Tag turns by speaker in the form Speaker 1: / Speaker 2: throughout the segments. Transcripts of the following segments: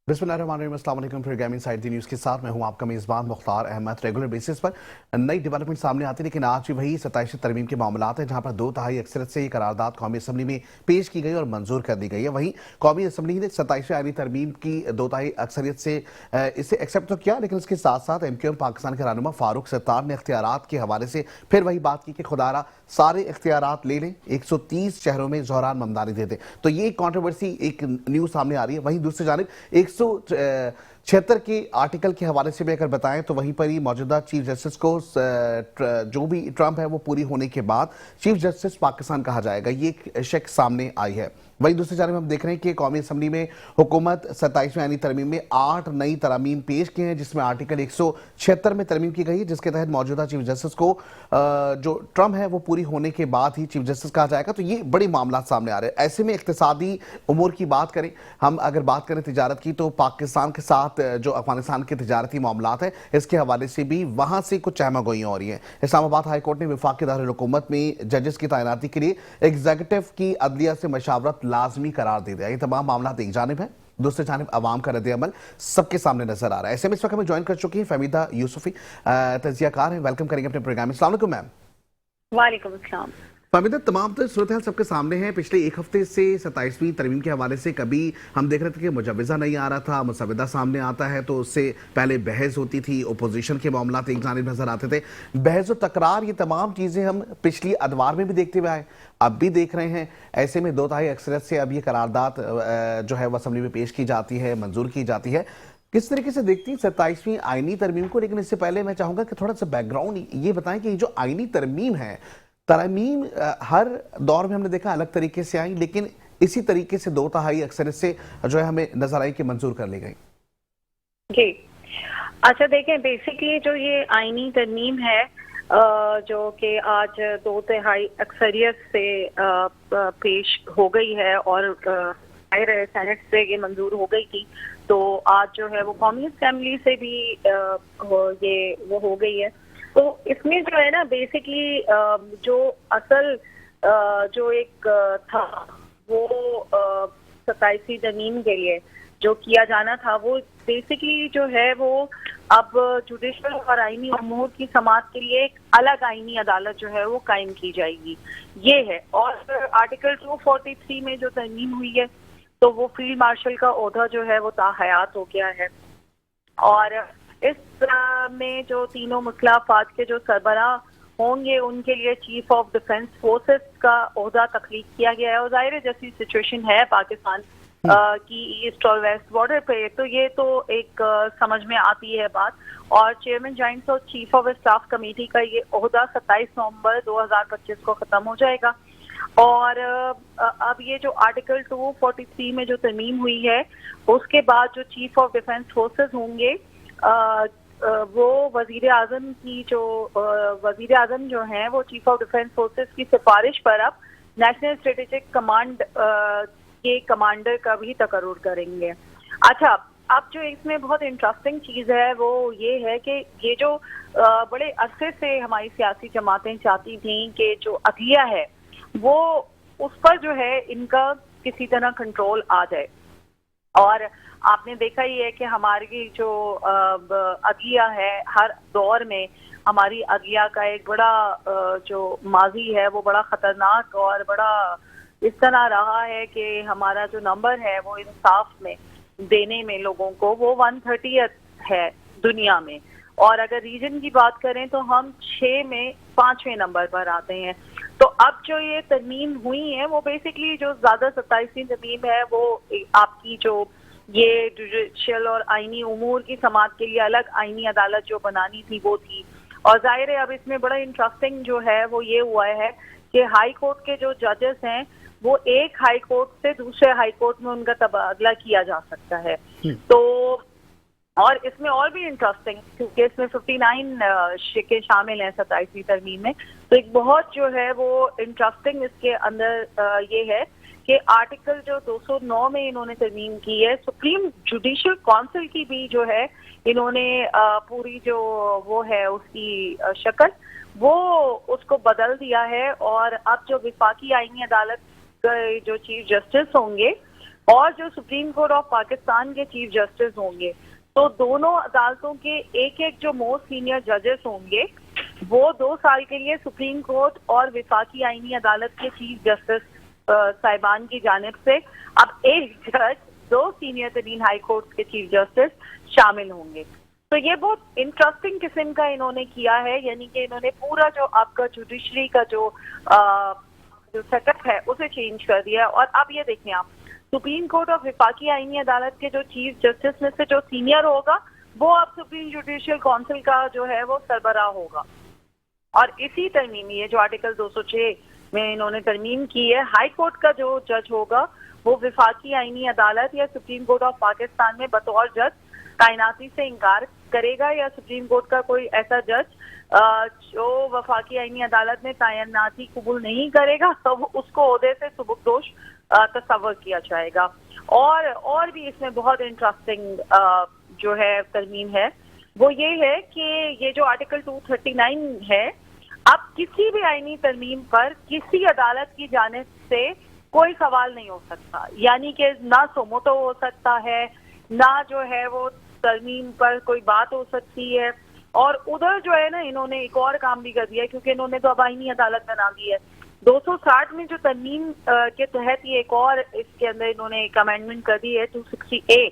Speaker 1: बिस्मिल्लाहिर्रहमानिर्रहीम, अस्सलाम वालेकुम। फिर गेमिंग साइड दी न्यूज़ के साथ मैं हूं आपका मेज़बान मुख्तार अहमद। रेगुलर बेसिस पर नई डेवलपमेंट सामने आती है, लेकिन आज भी वही 27 तरमीम के मामलात हैं, जहां पर 2/3 अक्सरियत से ये करारदाद कौमी असम्बली में पेश की गई और मंजूर कर दी गई है। वहीं कौमी असम्बली ने 27 आईनी तरमीम की 2/3 अक्सरियत से इसे एक्सेप्ट तो किया, लेकिन इसके साथ साथ MQM पाकिस्तान के रहनुमा फारूक सत्तार ने इख्तियारात के हवाले से फिर वही बात की कि खुदारा सारे इख्तियारात ले लें, 130 शहरों में ज़ोहरान ममदानी दे दें। तो ये कॉन्ट्रोवर्सी एक न्यूज़ सामने आ रही है। वहीं दूसरी जानिब 176 के आर्टिकल के हवाले से भी अगर बताएं तो वहीं पर ही मौजूदा चीफ जस्टिस को जो भी ट्रम्प है वो पूरी होने के बाद चीफ जस्टिस पाकिस्तान कहा जाएगा, ये एक शक सामने आई है। वहीं दूसरी जानब हम देख रहे हैं कि कौमी असम्बली में हुकूमत 27वें आईनी तरमीम में 8 नई तरमीम पेश की हैं, जिसमें आर्टिकल 176 में तरमीम की गई है, जिसके तहत मौजूदा चीफ जस्टिस को जो ट्रम्प है वो पूरी होने के बाद ही चीफ जस्टिस कहा जाएगा। तो ये बड़े मामला सामने आ रहे हैं। ऐसे में इक्तिसादी उमूर की बात करें, हम अगर बात करें तिजारत की, तो पाकिस्तान के साथ जो अफगानिस्तान के तिजारती मामलात हैं, इसके हवाले से भी वहां से कुछ सहमागोइयां हो रही हैं। इस्लामाबाद हाई कोर्ट ने वफाकी दारुल हुकूमत में जजेस की तैनाती के लिए एग्जीक्यूटिव की अदलिया से मशावरत लाजमी करार दे दिया। ये तमाम मामला एक जानिब है, दूसरी जानिब अवाम का रद्द अमल सबके सामने नजर आ रहा है। ऐसे में इस वक्त हमें ज्वाइन कर चुकी हैं फहमीदा यूसुफी, तजियाकार हैं। वेलकम करेंगे अपने प्रोग्राम में। अस्सलाम वालेकुम मैम।
Speaker 2: वालेकुम अस्सलाम।
Speaker 1: फहमीदा, तमाम तो सूरत हाल सबके सामने है। पिछले एक हफ्ते से 27वीं तरमीम के हवाले से कभी हम देख रहे थे कि मुजव्वज़ा नहीं आ रहा था, मुसवदा सामने आता है तो उससे पहले बहस होती थी, अपोजिशन के मामला एक जानिब नजर आते थे, बहस और तकरार, ये तमाम चीज़ें हम पिछली अदवार में भी देखते हुए आए, अब भी देख रहे हैं। ऐसे में 2/3 अक्सरियत से अब ये करारदाद जो है वो असम्बली में पेश की जाती है, मंजूर की जाती है। किस तरीके से देखती हैं 27वीं आईनी तरमीम को? लेकिन इससे पहले मैं चाहूँगा कि थोड़ा सा बैकग्राउंड ये बताएं कि ये जो आईनी तरमीम है, तरमीम हर दौर में हमने देखा अलग तरीके से आई, लेकिन इसी तरीके से 2/3 अक्सरियत से जो है हमें नजर आई कि मंजूर कर ली गई।
Speaker 2: जी अच्छा, देखें, बेसिकली जो ये आईनी तरमीम है जो कि आज 2/3 अक्सरियत से पेश हो गई है और सेनेट से ये मंजूर हो गई थी, तो आज जो है वो कौमी असेंबली से भी वो हो गई है। तो इसमें जो है ना, बेसिकली जो असल जो एक था वो 27वीं तरमीम के लिए जो किया जाना था, वो बेसिकली जो है वो अब जुडिशल और आईनी उमूर की समाअत के लिए एक अलग आईनी अदालत जो है वो कायम की जाएगी, ये है। और आर्टिकल 243 में जो तरमीम हुई है, तो वो फील्ड मार्शल का ओहदा जो है वो ताहयात हो गया है। और इस में जो तीनों मुस्लिम अफवाज के जो सरबराह होंगे, उनके लिए चीफ ऑफ डिफेंस फोर्सेस का ओहदा तख्लीक किया गया है। और जाहिर है जैसी सिचुएशन है पाकिस्तान की ईस्ट और वेस्ट बॉर्डर पे, तो ये तो एक समझ में आती है बात। और चेयरमैन जॉइंट्स और चीफ ऑफ स्टाफ कमेटी का ये ओहदा 27 नवंबर 2025 को खत्म हो जाएगा। और अब ये जो आर्टिकल 243 में जो तरमीम हुई है, उसके बाद जो चीफ ऑफ डिफेंस फोर्सेस होंगे, वो वजीर आजम जो हैं वो चीफ ऑफ डिफेंस फोर्सेस की सिफारिश पर अब नेशनल स्ट्रेटेजिक कमांड के कमांडर का भी तकर्रुर करेंगे। अच्छा, अब जो इसमें बहुत इंटरेस्टिंग चीज़ है वो ये है कि ये जो बड़े अरसे से हमारी सियासी जमातें चाहती थी कि जो अदलिया है वो उस पर जो है इनका किसी तरह कंट्रोल आ जाए। और आपने देखा ही है कि हमारी जो अदलिया है, हर दौर में हमारी अदलिया का एक बड़ा जो माजी है वो बड़ा ख़तरनाक और बड़ा इस तरह रहा है कि हमारा जो नंबर है वो इंसाफ में देने में लोगों को वो 130 है दुनिया में। और अगर रीजन की बात करें तो हम 6 में 5वें नंबर पर आते हैं। तो अब जो ये तरमीम हुई है वो बेसिकली जो ज़्यादा 27वीं तरमीम है वो आपकी जो ये जुडिशियल और आईनी उमूर की समाअत के लिए अलग आईनी अदालत जो बनानी थी वो थी। और जाहिर है अब इसमें बड़ा इंटरेस्टिंग जो है वो ये हुआ है कि हाई कोर्ट के जो जजेस हैं वो एक हाई कोर्ट से दूसरे हाई कोर्ट में उनका तबादला किया जा सकता है। तो और इसमें और भी इंटरेस्टिंग, क्योंकि इसमें 59 शिकें शामिल हैं 27वीं तरमीम में, तो एक बहुत जो है वो इंटरेस्टिंग इसके अंदर ये है कि आर्टिकल जो 209 में इन्होंने तरमीम की है, सुप्रीम जुडिशियल काउंसिल की भी जो है इन्होंने पूरी जो वो है उसकी शक्ल वो उसको बदल दिया है। और अब जो विफाकी आईनी अदालत के जो चीफ जस्टिस होंगे और जो सुप्रीम कोर्ट ऑफ पाकिस्तान के चीफ जस्टिस होंगे, तो दोनों अदालतों के एक एक जो मोस्ट सीनियर जजेस होंगे वो 2 साल के लिए सुप्रीम कोर्ट और विफाकी आईनी अदालत के चीफ जस्टिस साहिबान की जानिब से अब एक जज 2 सीनियर तरीन हाई कोर्ट के चीफ जस्टिस शामिल होंगे। तो ये बहुत इंटरेस्टिंग किस्म का इन्होंने किया है, यानी कि इन्होंने पूरा जो आपका जुडिशरी का जो सेटअप है उसे चेंज कर दिया। और अब ये देखें आप, सुप्रीम कोर्ट और विफाकी आईनी अदालत के जो चीफ जस्टिस में से जो सीनियर होगा वो अब सुप्रीम जुडिशियल काउंसिल का जो है वो सरबराह होगा। और इसी तरमीम, ये जो आर्टिकल 206 में इन्होंने तरमीम की है, हाई कोर्ट का जो जज होगा वो विफाकी आईनी अदालत या सुप्रीम कोर्ट ऑफ पाकिस्तान में बतौर जज तैनाती से इनकार करेगा, या सुप्रीम कोर्ट का कोई ऐसा जज जो वफाकी आईनी अदालत में तैनाती कबूल नहीं करेगा तो उसको ओहदे से सुबुकदोश तस्वर किया जाएगा। और भी इसमें बहुत इंटरेस्टिंग जो है तरमीम है वो ये है कि ये जो आर्टिकल 239 है, अब किसी भी आईनी तरमीम पर किसी अदालत की जानिब से कोई सवाल नहीं हो सकता, यानी कि ना सोमोटो हो सकता है, ना जो है वो तरमीम पर कोई बात हो सकती है। और उधर जो है ना, इन्होंने एक और काम भी कर दिया है, क्योंकि इन्होंने तो अब आईनी अदालत बना दी है। 260 में जो तरमीम के तहत ये एक और इसके अंदर इन्होंने एक अमेंडमेंट कर दी है 260A,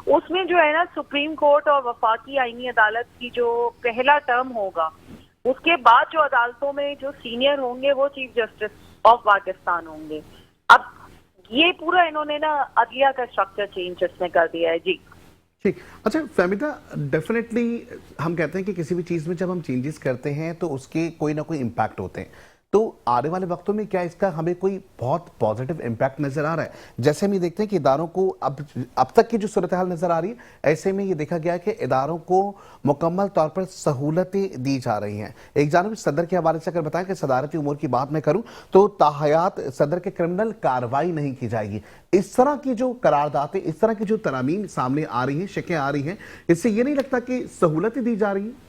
Speaker 2: उसमें जो है ना सुप्रीम कोर्ट और वफाकी आईनी अदालत की जो पहला टर्म होगा उसके बाद जो अदालतों में जो सीनियर होंगे वो चीफ जस्टिस ऑफ पाकिस्तान होंगे। अब ये पूरा इन्होंने ना अदलिया का स्ट्रक्चर चेंज इसमें कर दिया है। जी
Speaker 1: ठीक। अच्छा फहमीदा, डेफिनेटली हम कहते हैं कि किसी भी चीज़ में जब हम चेंजेस करते हैं तो उसके कोई ना कोई इम्पैक्ट होते हैं, तो आने वाले वक्तों में क्या इसका हमें कोई बहुत पॉजिटिव इम्पैक्ट नजर आ रहा है? जैसे हम ये देखते हैं कि इदारों को अब तक की जो सूरत हाल नजर आ रही है, ऐसे में ये देखा गया है कि इदारों को मुकम्मल तौर पर सहूलतें दी जा रही हैं। एक जानब सदर के हवाले से अगर बताएं कि सदारती उमूर की बात मैं करूं तो ताहयात सदर के क्रिमिनल कार्रवाई नहीं की जाएगी। इस तरह की जो करारदातें, इस तरह की जो तरामीम सामने आ रही हैं, शिकें आ रही हैं, इससे ये नहीं लगता कि सहूलतें दी जा रही हैं?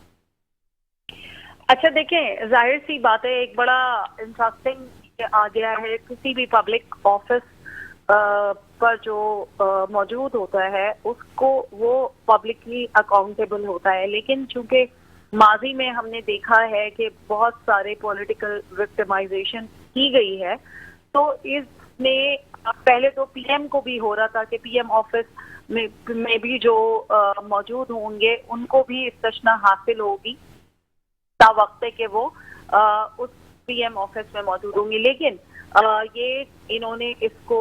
Speaker 2: अच्छा देखें, जाहिर सी बात है, एक बड़ा इंटरेस्टिंग आ गया है, किसी भी पब्लिक ऑफिस पर जो मौजूद होता है उसको वो पब्लिकली अकाउंटेबल होता है। लेकिन चूंकि माजी में हमने देखा है कि बहुत सारे पॉलिटिकल विक्टिमाइजेशन की गई है, तो इसमें पहले तो पीएम को भी हो रहा था कि पीएम ऑफिस में भी जो मौजूद होंगे उनको भी इस्तिस्ना हासिल होगी वक्त के वो उस पीएम ऑफिस में मौजूद होंगी। लेकिन ये इन्होंने इसको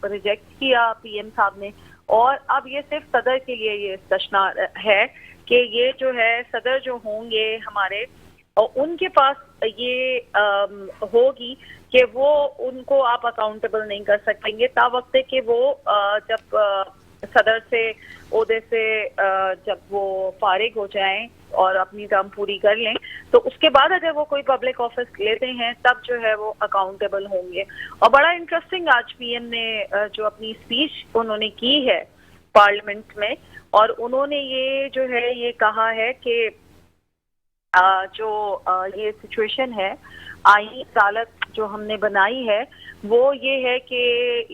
Speaker 2: रिजेक्ट किया पीएम साहब ने, और अब ये सिर्फ सदर के लिए ये इस्तिस्ना है कि ये जो है सदर जो होंगे हमारे, और उनके पास ये होगी कि वो उनको आप अकाउंटेबल नहीं कर सकेंगे ता वक्त के वो जब सदर से ओहदे से जब वो फारिग हो जाएं और अपनी टर्म पूरी कर लें, तो उसके बाद अगर वो कोई पब्लिक ऑफिस लेते हैं तब जो है वो अकाउंटेबल होंगे। और बड़ा इंटरेस्टिंग आज पीएम ने जो अपनी स्पीच उन्होंने की है पार्लियामेंट में, और उन्होंने ये जो है ये कहा है कि जो ये सिचुएशन है, आईनी अदालत जो हमने बनाई है वो ये है कि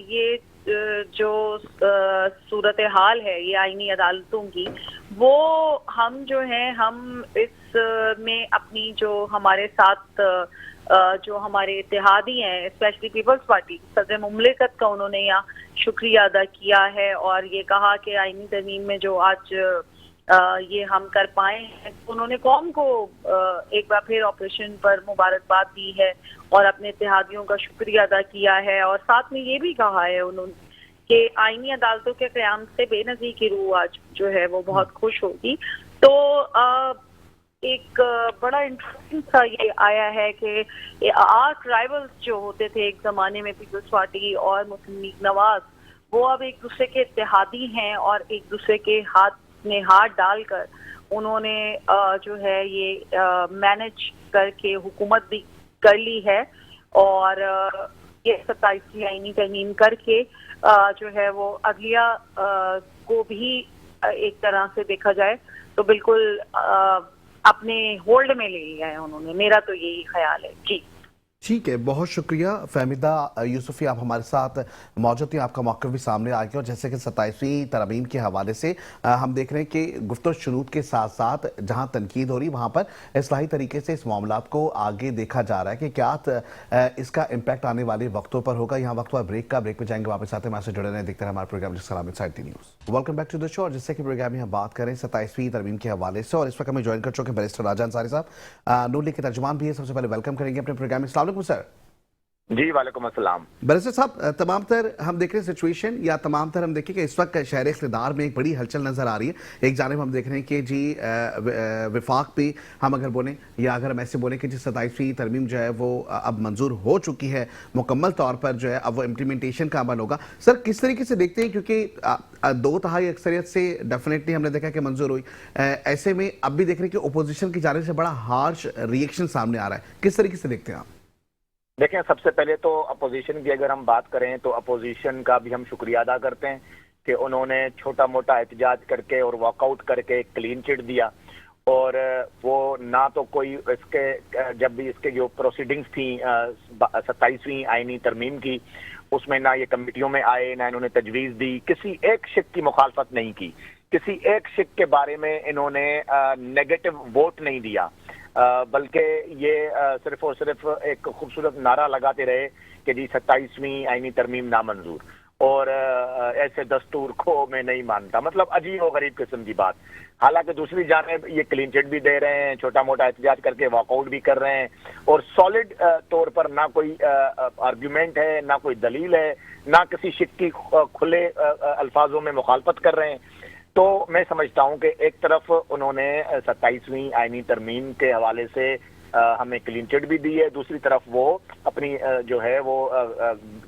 Speaker 2: ये जो सूरत हाल है ये आईनी अदालतों की, वो हम जो हैं हम इस में अपनी जो हमारे साथ जो हमारे इत्तेहादी हैं, स्पेशली पीपल्स पार्टी, सदर मुमलिकत का उन्होंने यहाँ शुक्रिया अदा किया है और ये कहा कि आईनी तरमीम में जो आज ये हम कर पाए हैं, उन्होंने कौम को एक बार फिर ऑपरेशन पर मुबारकबाद दी है और अपने इत्तेहादियों का शुक्रिया अदा किया है। और साथ में ये भी कहा है उन्होंने कि आईनी अदालतों के क़याम से बेनज़ीर की रूह आज जो है वो बहुत खुश होगी। तो एक बड़ा इंटरेस्टिंग सा ये आया है कि आर्क राइवल्स जो होते थे एक ज़माने में, पीपल्स पार्टी और मुस्लिम लीग नवाज, वो अब एक दूसरे के इत्तेहादी हैं और एक दूसरे के हाथ में हाथ डालकर उन्होंने जो है ये मैनेज करके हुकूमत भी कर ली है। और ये 27वीं आईनी तरमीम करके जो है वो अदलिया को भी एक तरह से देखा जाए तो बिल्कुल अपने होल्ड में ले लिया है उन्होंने, मेरा तो यही ख्याल है। जी
Speaker 1: ठीक है, बहुत शुक्रिया फहमिदा यूसुफी, आप हमारे साथ मौजूद थी। आपका मौक़िफ़ भी सामने आ गया और जैसे कि 27वीं तरमीम के हवाले से हम देख रहे हैं कि गुफ्तगू शुनूद के साथ साथ जहां तनकीद हो रही वहां पर इस्लाही तरीके से इस मामलात को आगे देखा जा रहा है कि क्या इसका इम्पैक्ट आने वाले वक्तों पर होगा। यहाँ वक्त हुआ ब्रेक का, ब्रेक में जाएंगे वापस आते हैं, हमारे से जुड़े रहें, देखते हैं हमारे प्रोग्राम सलाम inside the news. Welcome back to the show. और जिससे कि प्रोग्राम में हम बात करें 27वीं तरमीम के हवाले से और इस वक्त हमें ज्वाइन कर चुके हैं बैरिस्टर राजा अंसारी साहब, नून लीग के तर्जुमान भी है। सबसे पहले वेलकम करेंगे अपने प्रोग्राम में। अस्सलाम वालेकुम सर।
Speaker 3: जी वालेकुम अस्सलाम।
Speaker 1: बैरिस्टर साहब, तमाम तर हम देख रहे हैं सिचुएशन या तमाम तर हम देखें कि इस वक्त शहर इक़्तिदार में एक बड़ी हलचल नज़र आ रही है। एक जानिब हम देख रहे हैं कि जी विफाक पे हम अगर बोलें या अगर हम ऐसे बोलें कि जी 27वीं तरमीम जो है वो अब मंजूर हो चुकी है मुकम्मल तौर पर, जो है अब वो इम्प्लीमेंटेशन का अमल होगा। सर किस तरीके से देखते हैं, क्योंकि 2/3 अक्सरियत से डेफिनेटली हमने देखा कि मंजूर हुई, ऐसे में अब भी देख रहे हैं कि अपोजिशन की जानिब से बड़ा हार्श रिएक्शन सामने आ रहा है, किस तरीके से देखते हैं आप?
Speaker 3: देखें, सबसे पहले तो अपोजिशन की अगर हम बात करें तो अपोजिशन का भी हम शुक्रिया अदा करते हैं कि उन्होंने छोटा मोटा एहतजाज करके और वॉकआउट करके क्लीन चिट दिया। और वो ना तो कोई इसके जब भी इसके जो प्रोसीडिंग्स थी 27वीं आईनी तरमीम की, उसमें ना ये कमेटियों में आए, ना इन्होंने तजवीज़ दी, किसी एक शिक की मुखालफत नहीं की, किसी एक शिक के बारे में इन्होंने नेगेटिव वोट नहीं दिया, बल्कि ये सिर्फ और सिर्फ एक खूबसूरत नारा लगाते रहे कि जी 27वीं आईनी तरमीम नामंजूर, और ऐसे दस्तूर को मैं नहीं मानता। मतलब अजीब और गरीब किस्म की बात। हालांकि दूसरी जानिब ये क्लीन चिट भी दे रहे हैं, छोटा मोटा एहतजाज करके वॉकआउट भी कर रहे हैं, और सॉलिड तौर पर ना कोई आर्ग्यूमेंट है, ना कोई दलील है, ना किसी शिक की खुले अल्फाजों में मुखालफत कर रहे हैं। तो मैं समझता हूं कि एक तरफ उन्होंने 27वीं आईनी तरमीम के हवाले से हमें क्लीन चिट भी दी है, दूसरी तरफ वो अपनी जो है वो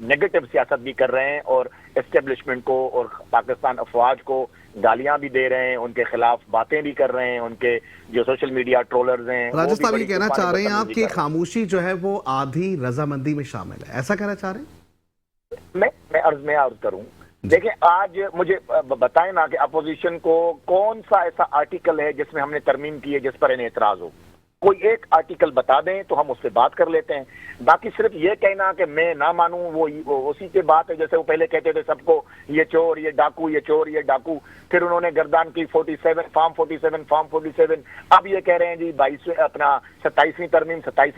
Speaker 3: नेगेटिव सियासत भी कर रहे हैं और एस्टेब्लिशमेंट को और पाकिस्तान अफवाज को गालियां भी दे रहे हैं, उनके खिलाफ बातें भी कर रहे हैं, उनके जो सोशल मीडिया ट्रोलर्स हैं।
Speaker 1: राजा साहब ये कहना चाह रहे हैं आप कि खामोशी जो है वो आधी रजामंदी में शामिल है, ऐसा कहना चाह रहे हैं?
Speaker 3: मैं अर्ज करूं, देखिए आज मुझे बताएं ना कि अपोजिशन को कौन सा ऐसा आर्टिकल है जिसमें हमने तरमीम की है जिस पर इन्हें एतराज हो। कोई एक आर्टिकल बता दें तो हम उससे बात कर लेते हैं। बाकी सिर्फ ये कहना कि मैं ना मानूं वो उसी की बात है जैसे वो पहले कहते थे सबको ये चोर ये डाकू, ये चोर ये डाकू, फिर उन्होंने गर्दान की 47 फॉर्म 47, अब ये कह रहे हैं जी 27वीं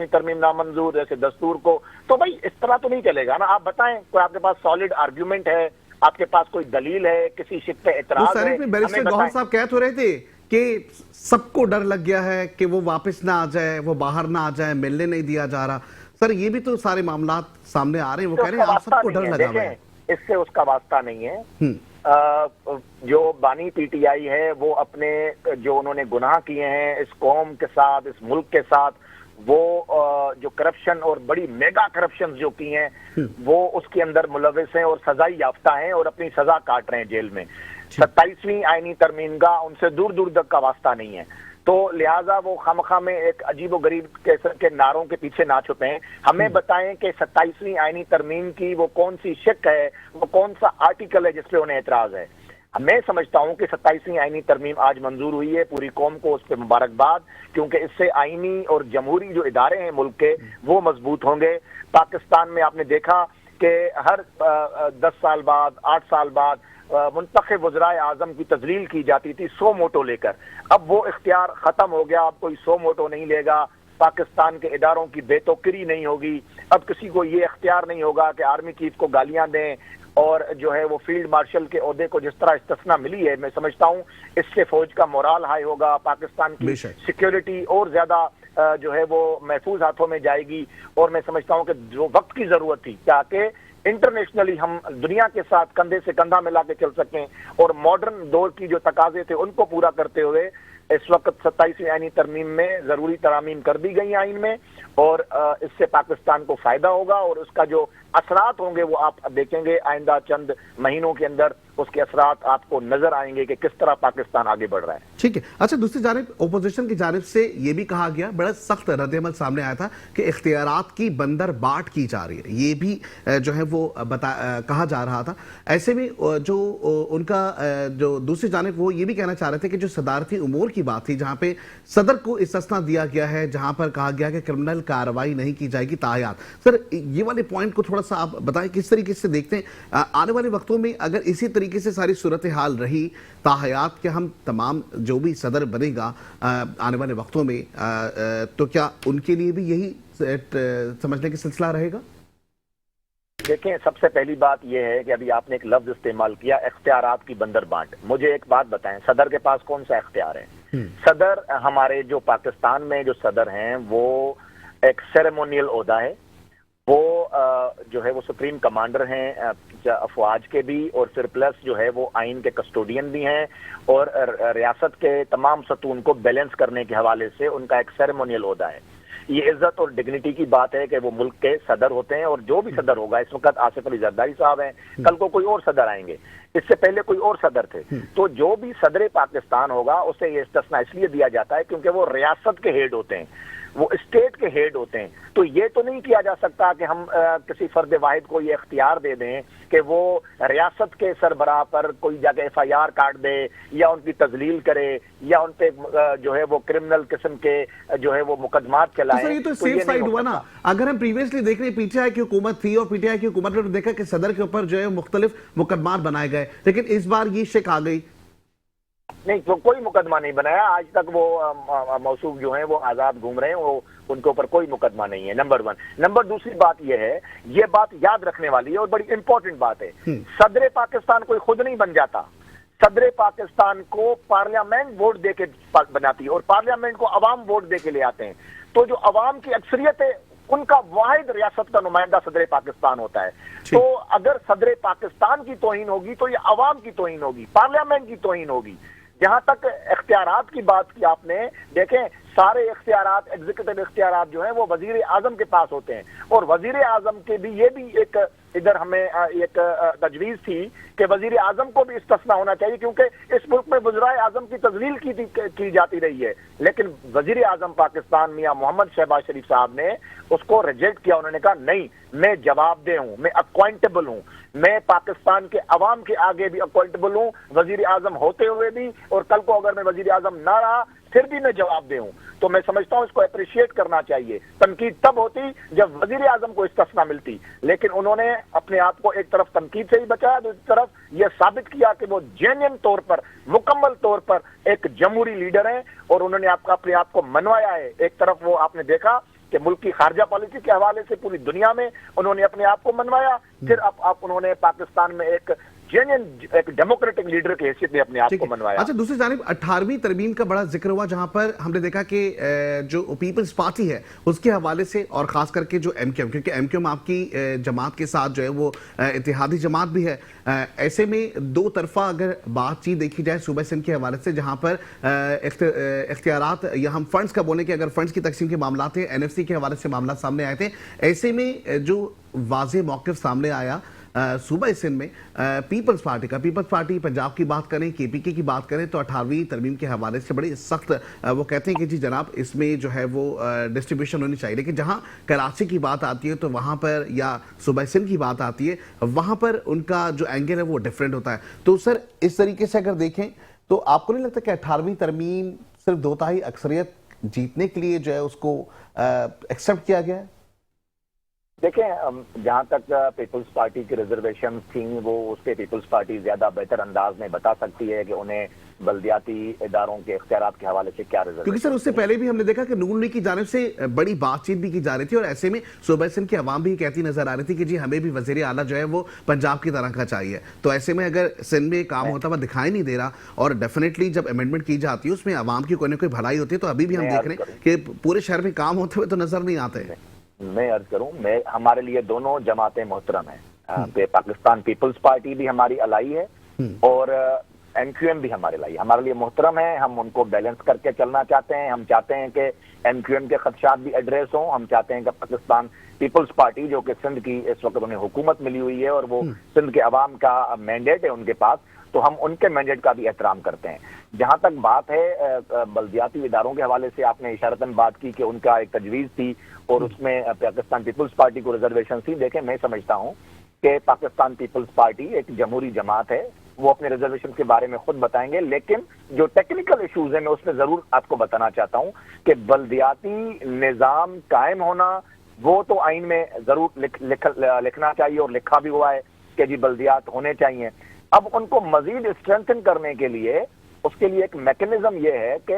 Speaker 3: तरमीम नामंजूर, जैसे दस्तूर को। तो भाई इस तरह तो नहीं चलेगा ना। आप बताएं, कोई आपके पास सॉलिड आर्ग्यूमेंट है, आपके पास कोई दलील है, किसी शिक पे एतराज है?
Speaker 1: बैरिस्टर गौहर साहब कह तो रहे थे कि सबको डर लग गया है कि वो वापस ना आ जाए, वो बाहर ना आ जाए, मिलने नहीं दिया जा रहा। सर ये भी तो सारे मामलात सामने आ रहे हैं, वो कह रहे हैं आप सबको डर लगा हुआ है।
Speaker 3: इससे उसका वास्ता नहीं है। जो बानी पीटीआई है वो अपने जो उन्होंने गुनाह किए हैं इस कौम के साथ, इस मुल्क के साथ, वो जो करप्शन और बड़ी मेगा करप्शन जो की हैं वो उसके अंदर मुलविस हैं और सजाई याफ्ता हैं और अपनी सजा काट रहे हैं जेल में। 27वीं आईनी तरमीम का उनसे दूर दूर तक का वास्ता नहीं है। तो लिहाजा वो खामखा में एक अजीब व गरीब किस्म के नारों के पीछे ना छुपे। हमें बताएं कि 27वीं आईनी तरमीम की वो कौन सी शिक है, वो कौन सा आर्टिकल है जिसपे उन्हें एतराज है। मैं समझता हूं कि 27वीं आईनी तरमीम आज मंजूर हुई है, पूरी कौम को उस पर मुबारकबाद, क्योंकि इससे आईनी और जमहूरी जो इदारे हैं मुल्क के वो मजबूत होंगे। पाकिस्तान में आपने देखा कि हर 10 साल बाद 8 साल बाद मुंतखब वज़राए आज़म की तजलील की जाती थी 100 मोटो लेकर। अब वो इख्तियार ख़त्म हो गया, अब कोई 100 मोटो नहीं लेगा, पाकिस्तान के इदारों की बेतौकीरी नहीं होगी, अब किसी को ये इख्तियार नहीं होगा कि आर्मी चीफ को गालियां दें और जो है वो फील्ड मार्शल के ओहदे को जिस तरह इस्तिस्ना मिली है। मैं समझता हूँ इससे फौज का मोराल हाई होगा, पाकिस्तान की सिक्योरिटी और ज्यादा जो है वो महफूज हाथों में जाएगी। और मैं समझता हूँ कि जो वक्त की जरूरत थी ताकि इंटरनेशनली हम दुनिया के साथ कंधे से कंधा मिला के चल सकें और मॉडर्न दौर की जो तकाजे थे उनको पूरा करते हुए इस वक्त 27वीं आईनी तरमीम में जरूरी तरामीम कर दी गई आइन में, और इससे पाकिस्तान को फायदा होगा और उसका जो असरात होंगे वो आप देखेंगे आइंदा चंद महीनों के अंदर। اس کے اثرات آپ کو نظر آئیں گے کہ کس طرح پاکستان آگے بڑھ رہا ہے.
Speaker 1: ٹھیک ہے. اچھا, دوسری جانب اپوزیشن کی جانب سے یہ بھی کہا گیا, بڑا سخت رد عمل سامنے آیا تھا کہ اختیارات کی بندر بانٹ کی جا رہی ہے, یہ بھی جو ہے وہ کہا جا رہا تھا. ایسے میں جو ان کا جو دوسری جانب وہ یہ بھی کہنا چاہ رہے تھے کہ جو صدارتی امور کی بات تھی جہاں پہ صدر کو استثنا دیا گیا ہے, جہاں پر کہا گیا کہ کرمنل کارروائی نہیں کی جائے گی تاحیات. سر, یہ والے پوائنٹ کو تھوڑا سا آپ بتائیں کس طریقے سے دیکھتے ہیں آنے والے وقتوں میں اگر اسی طریقے سے ساری صورتحال رہی تاحیات کے ہم تمام جو بھی صدر بنے گا آنے والے وقتوں میں, تو کیا ان کے لیے بھی یہی سمجھنے کا سلسلہ رہے گا؟
Speaker 3: دیکھیں, سب سے پہلی بات یہ ہے کہ ابھی آپ نے ایک لفظ استعمال کیا, اختیارات کی بندر بانٹ. مجھے ایک بات بتائیں, صدر کے پاس کون سا اختیار ہے؟ صدر, ہمارے جو پاکستان میں جو صدر ہیں وہ ایک سیریمونیل عہدہ ہے. وہ جو ہے وہ سپریم کمانڈر ہیں افواج کے بھی, اور پھر پلس جو ہے وہ آئین کے کسٹوڈین بھی ہیں, اور ریاست کے تمام ستون کو بیلنس کرنے کے حوالے سے ان کا ایک سیریمونیل عہدہ ہے. یہ عزت اور ڈگنیٹی کی بات ہے کہ وہ ملک کے صدر ہوتے ہیں, اور جو بھی صدر ہوگا, اس وقت آصف علی زرداری صاحب ہیں, کل کو کوئی اور صدر آئیں گے, اس سے پہلے کوئی اور صدر تھے, تو جو بھی صدر پاکستان ہوگا اسے یہ استثنا اس لیے دیا جاتا ہے کیونکہ وہ ریاست کے ہیڈ ہوتے ہیں, وہ اسٹیٹ کے ہیڈ ہوتے ہیں. تو یہ تو نہیں کیا جا سکتا کہ ہم کسی فرد واحد کو یہ اختیار دے دیں کہ وہ ریاست کے سربراہ پر کوئی جا کے ایف آئی آر کاٹ دے, یا ان کی تذلیل کرے, یا ان پہ جو ہے وہ کرمنل قسم کے جو ہے وہ مقدمات چلائیں.
Speaker 1: تو سر, یہ تو سیف سائیڈ ہوا نا. اگر ہم پریویسلی دیکھ رہے ہیں پی ٹی آئی کی حکومت تھی, اور پی ٹی آئی کی حکومت نے دیکھا کہ صدر کے اوپر جو ہے مختلف مقدمات بنائے گئے, لیکن اس بار یہ شک آ گئی.
Speaker 3: نہیں, تو کوئی مقدمہ نہیں بنایا آج تک. وہ موصوف جو ہیں وہ آزاد گھوم رہے ہیں, وہ ان کے اوپر کوئی مقدمہ نہیں ہے. نمبر 1. نمبر دوسری بات یہ ہے, یہ بات یاد رکھنے والی ہے اور بڑی امپورٹنٹ بات ہے, صدر پاکستان کوئی خود نہیں بن جاتا. صدر پاکستان کو پارلیمنٹ ووٹ دے کے بناتی ہے, اور پارلیمنٹ کو عوام ووٹ دے کے لے آتے ہیں. تو جو عوام کی اکثریت ہے ان کا واحد ریاست کا نمائندہ صدر پاکستان ہوتا ہے. تو اگر صدر پاکستان کی توہین ہوگی تو یہ عوام کی توہین ہوگی, پارلیمنٹ کی توہین ہوگی. جہاں تک اختیارات کی بات کی آپ نے, دیکھیں سارے اختیارات, ایگزیکٹو اختیارات جو ہیں وہ وزیر اعظم کے پاس ہوتے ہیں, اور وزیر اعظم کے بھی یہ بھی ایک ادھر ہمیں ایک تجویز تھی کہ وزیر اعظم کو بھی استثنا ہونا چاہیے, کیونکہ اس ملک میں وزرائے اعظم کی تذلیل کی جاتی رہی ہے. لیکن وزیر اعظم پاکستان میاں محمد شہباز شریف صاحب نے اس کو ریجیکٹ کیا. انہوں نے کہا نہیں, میں جواب دہ ہوں, میں اکاؤنٹیبل ہوں, میں پاکستان کے عوام کے آگے بھی اکاؤنٹیبل ہوں, وزیر اعظم ہوتے ہوئے بھی, اور کل کو اگر میں وزیر اعظم نہ رہا پھر بھی میں جواب دے ہوں. تو میں سمجھتا ہوں اس کو اپریشیٹ کرنا چاہیے. تنقید تب ہوتی جب وزیر اعظم کو استثنا ملتی, لیکن انہوں نے اپنے آپ کو ایک طرف تنقید سے ہی بچایا, دوسری طرف یہ ثابت کیا کہ وہ جینین طور پر, مکمل طور پر ایک جمہوری لیڈر ہیں, اور انہوں نے اپنے آپ کو منوایا ہے. ایک طرف وہ آپ نے دیکھا کہ ملک کی خارجہ پالیسی کے حوالے سے پوری دنیا میں انہوں نے اپنے آپ کو منوایا, پھر اب انہوں نے پاکستان میں ایک ڈیموکریٹک لیڈر کی حیثیت میں اپنے آپ کو منوایا.
Speaker 1: اچھا, دوسری جانب 18ویں ترمیم کا بڑا ذکر ہوا, جہاں پر ہم نے دیکھا کہ جو پیپلز پارٹی ہے اس کے حوالے سے, اور خاص کر کے جو ایم کیو ایم, کیونکہ ایم کیو ایم آپ کی جماعت کے ساتھ جو ہے وہ اتحادی جماعت بھی ہے, ایسے میں دو طرفہ اگر بات چیت دیکھی جائے صوبہ سندھ کے حوالے سے, جہاں پر اختیارات یا ہم فنڈز کا بولیں کہ اگر فنڈز کی تقسیم کے معاملات تھے, این ایف سی کے حوالے سے معاملات سامنے آئے تھے, ایسے میں جو واضح موقف سامنے آیا صوبہ سندھ میں پیپلز پارٹی کا, پیپلز پارٹی پنجاب کی بات کریں, کے پی کے کی بات کریں, تو 18ویں ترمیم کے حوالے سے بڑی سخت وہ کہتے ہیں کہ جی جناب اس میں جو ہے وہ ڈسٹریبیوشن ہونی چاہیے. لیکن جہاں کراچی کی بات آتی ہے تو وہاں پر, یا صوبہ سندھ کی بات آتی ہے, وہاں پر ان کا جو اینگل ہے وہ ڈیفرنٹ ہوتا ہے. تو سر اس طریقے سے اگر دیکھیں تو آپ کو نہیں لگتا کہ 18ویں ترمیم صرف 2/3 اکثریت جیتنے کے لیے جو ہے اس کو ایکسیپٹ کیا گیا ہے؟
Speaker 3: دیکھیں, جہاں تک پیپلز پارٹی کی ریزرویشن تھیں, وہ اس کے پیپلز پارٹی زیادہ بہتر انداز میں بتا سکتی ہے کہ انہیں بلدیاتی اداروں کے اختیارات کے حوالے سے کیا ریزرویشن.
Speaker 1: کیونکہ سر اس سے پہلے بھی ہم نے دیکھا کہ نون لیگ کی جانب سے بڑی بات چیت بھی کی جا رہی تھی, اور ایسے میں صوبہ سندھ کی عوام بھی کہتی نظر آ رہی تھی کہ جی ہمیں بھی وزیر اعلیٰ جو ہے وہ پنجاب کی طرح کا چاہیے. تو ایسے میں اگر سندھ میں کام ہوتا ہوا دکھائی نہیں دے رہا, اور ڈیفینیٹلی جب امینڈمنٹ کی جاتی ہے اس میں عوام کی کوئی نہ کوئی بھلائی ہوتی ہے, تو ابھی بھی ہم دیکھ رہے ہیں کہ پورے شہر میں کام ہوتے ہوئے تو نظر نہیں آتے.
Speaker 3: میں عرض کروں, ہمارے لیے دونوں جماعتیں محترم ہیں. پاکستان پیپلز پارٹی بھی ہماری الائی ہے, اور MQM بھی ہمارے لیے محترم ہے. ہم ان کو بیلنس کر کے چلنا چاہتے ہیں. ہم چاہتے ہیں کہ MQM کے خدشات بھی ایڈریس ہوں. ہم چاہتے ہیں کہ پاکستان پیپلز پارٹی جو کہ سندھ کی اس وقت انہیں حکومت ملی ہوئی ہے اور وہ سندھ کے عوام کا مینڈیٹ ہے ان کے پاس, تو ہم ان کے مینڈیٹ کا بھی احترام کرتے ہیں. جہاں تک بات ہے بلدیاتی اداروں کے حوالے سے, آپ نے اشارتاً بات کی کہ ان کا ایک تجویز تھی اور اس میں پاکستان پیپلز پارٹی کو ریزرویشن تھی. دیکھیں, میں سمجھتا ہوں کہ پاکستان پیپلز پارٹی ایک جمہوری جماعت ہے, وہ اپنے ریزرویشن کے بارے میں خود بتائیں گے, لیکن جو ٹیکنیکل ایشوز ہیں میں اس میں ضرور آپ کو بتانا چاہتا ہوں کہ بلدیاتی نظام قائم ہونا وہ تو آئین میں ضرور لکھنا چاہیے اور لکھا بھی ہوا ہے کہ جی بلدیات ہونے چاہیے. اب ان کو مزید اسٹرینتھن کرنے کے لیے اس کے لیے ایک میکنزم یہ ہے کہ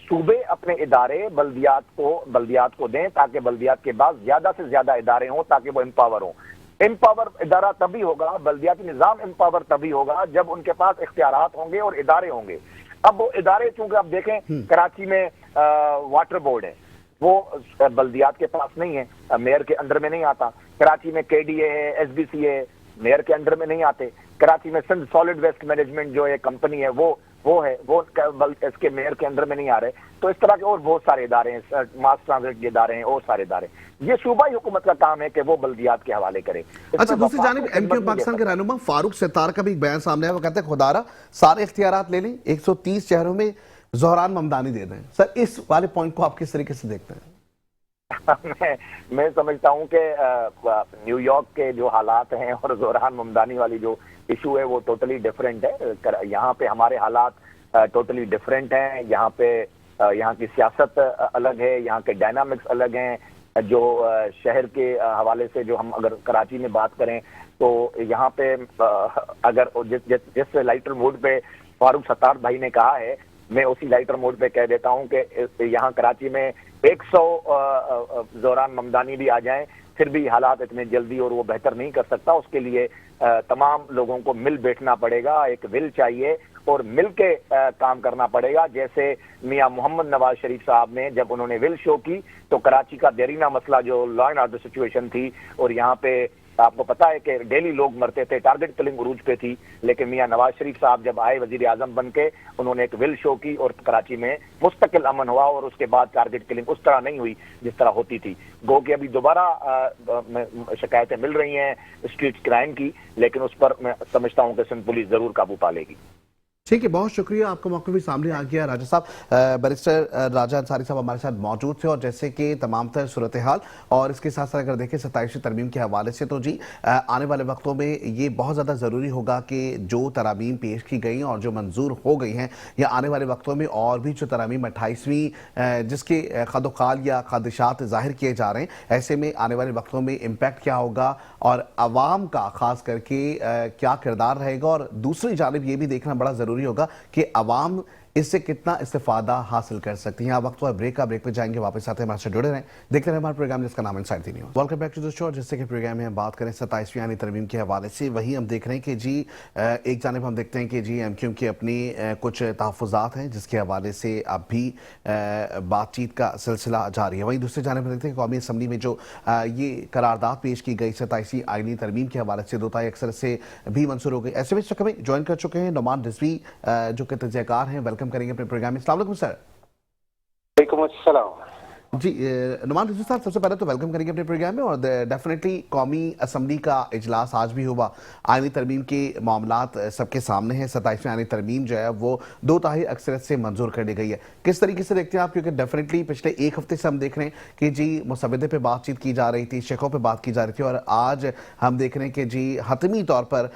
Speaker 3: صوبے اپنے ادارے بلدیات کو دیں تاکہ بلدیات کے بعد زیادہ سے زیادہ ادارے ہوں تاکہ وہ امپاور ہوں. امپاور ادارہ تبھی ہوگا, بلدیاتی نظام امپاور تبھی ہوگا جب ان کے پاس اختیارات ہوں گے اور ادارے ہوں گے. اب وہ ادارے چونکہ آپ دیکھیں کراچی میں واٹر بورڈ ہے, وہ بلدیات کے پاس نہیں ہے, میئر کے انڈر میں نہیں آتا. کراچی میں KDA ہے, SBC ہے, میئر کے انڈر میں نہیں آتے. کراچی میں سندھ سالڈ ویسٹ مینجمنٹ جو ہے کمپنی ہے وہ اس کے میئر کے انڈر میں نہیں آ رہے. تو اس طرح کے اور بہت سارے ادارے ہیں, ماس ٹرانزٹ کے ادارے ہیں اور سارے ادارے. یہ صوبائی حکومت کا کام ہے کہ وہ بلدیات کے حوالے کرے.
Speaker 1: اچھا, دوسری جانب MQM پاکستان کے رہنما فاروق ستار کا بھی ایک بیان سامنے آیا, وہ کہتے ہیں خدارا سارے اختیارات لے لیں, 130 شہروں میں زہران ممدانی دے دیں. سر, اس والے پوائنٹ کو آپ کس طریقے سے دیکھتے ہیں؟
Speaker 3: میں سمجھتا ہوں کہ نیو یارک کے جو حالات ہیں اور زہران ممدانی والی جو ایشو ہے وہ ٹوٹلی ڈیفرنٹ ہے. یہاں پہ ہمارے حالات ٹوٹلی ڈیفرنٹ ہیں. یہاں کی سیاست الگ ہے, یہاں کے ڈائنامکس الگ ہیں. جو شہر کے حوالے سے جو ہم اگر کراچی میں بات کریں تو یہاں پہ اگر جس لائٹر موڈ پہ فاروق ستار بھائی نے کہا ہے, میں اسی لائٹر موڈ پہ کہہ دیتا ہوں کہ یہاں کراچی میں 100 زہران ممدانی بھی آ جائیں پھر بھی حالات اتنے جلدی اور وہ بہتر نہیں کر سکتا. اس کے لیے تمام لوگوں کو مل بیٹھنا پڑے گا, ایک ول چاہیے اور مل کے کام کرنا پڑے گا. جیسے میاں محمد نواز شریف صاحب نے جب انہوں نے ول شو کی تو کراچی کا دیرینہ مسئلہ جو لا اینڈ آرڈر سچویشن تھی, اور یہاں پہ آپ کو پتا ہے کہ ڈیلی لوگ مرتے تھے, ٹارگٹ کلنگ عروج پہ تھی, لیکن میاں نواز شریف صاحب جب آئے وزیر اعظم بن کے انہوں نے ایک ول شو کی اور کراچی میں مستقل امن ہوا, اور اس کے بعد ٹارگٹ کلنگ اس طرح نہیں ہوئی جس طرح ہوتی تھی. گو کہ ابھی دوبارہ شکایتیں مل رہی ہیں اسٹریٹ کرائم کی, لیکن اس پر میں سمجھتا ہوں کہ سندھ پولیس ضرور قابو پا لے گی.
Speaker 1: ٹھیک ہے, بہت شکریہ. آپ کا موقع بھی سامنے آ گیا. راجہ صاحب, بیرسٹر راجہ انصاری صاحب ہمارے ساتھ موجود تھے, اور جیسے کہ تمام تر صورتحال اور اس کے ساتھ ساتھ اگر دیکھیں 27 ترمیم کے حوالے سے, تو جی آنے والے وقتوں میں یہ بہت زیادہ ضروری ہوگا کہ جو ترامیم پیش کی گئی اور جو منظور ہو گئی ہیں, یا آنے والے وقتوں میں اور بھی جو ترامیم 28ویں جس کے خد و خال یا خدشات ظاہر کیے جا رہے ہیں, ایسے میں آنے والے وقتوں میں امپیکٹ کیا ہوگا اور عوام کا خاص کر کے کیا کردار رہے گا. اور دوسری جانب یہ بھی دیکھنا بڑا ضروری ہوگا کہ عوام اس سے کتنا استفادہ حاصل کر سکتی ہیں. آپ وقت بریک پہ جائیں گے, واپس آتے ہیں, ہمارے سے جڑے رہیں, دیکھتے رہیں ہمارا پروگرام جس کا نام inside the news. Welcome back to the show. جس سے کہ پروگرام میں ہم بات کریں 27ویں آئینی ترمیم کے حوالے سے, وہی ہم دیکھ رہے ہیں کہ جی ایک جانب ہم دیکھتے ہیں کہ جی MQM کی اپنی کچھ تحفظات ہیں جس کے حوالے سے اب بھی بات چیت کا سلسلہ جاری ہے. وہیں دوسری جانب ہم دیکھتے ہیں کہ قومی اسمبلی میں جو یہ قرارداد پیش کی گئی 27ویں آئینی ترمیم کے حوالے سے 2 تہائی اکثریت سے بھی منظور ہو گئی. ایسے میں اس وقت ہمیں جوائن کر چکے ہیں نعمان رضوی جو کہ تجزیہ کار ہیں. ویلکم کریں گے اپنے پروگرام میں. السلام علیکم سر.
Speaker 4: وعلیکم السلام.
Speaker 1: جی نعمان رضوی صاحب, سب سے پہلے تو ویلکم کریں گے اپنے پروگرام میں. اور ڈیفینیٹلی قومی اسمبلی کا اجلاس آج بھی ہوا, آئینی ترمیم کے معاملات سب کے سامنے ہیں. 27ویں آئینی ترمیم جو ہے وہ 2 تہائی اکثریت سے منظور کر لی گئی ہے. کس طریقے سے دیکھتے ہیں آپ, کیونکہ ڈیفینیٹلی پچھلے ایک ہفتے سے ہم دیکھ رہے ہیں کہ جی مسودے پہ بات چیت کی جا رہی تھی, شیخوں پہ بات کی جا رہی تھی, اور آج ہم دیکھ رہے ہیں کہ جی حتمی طور پر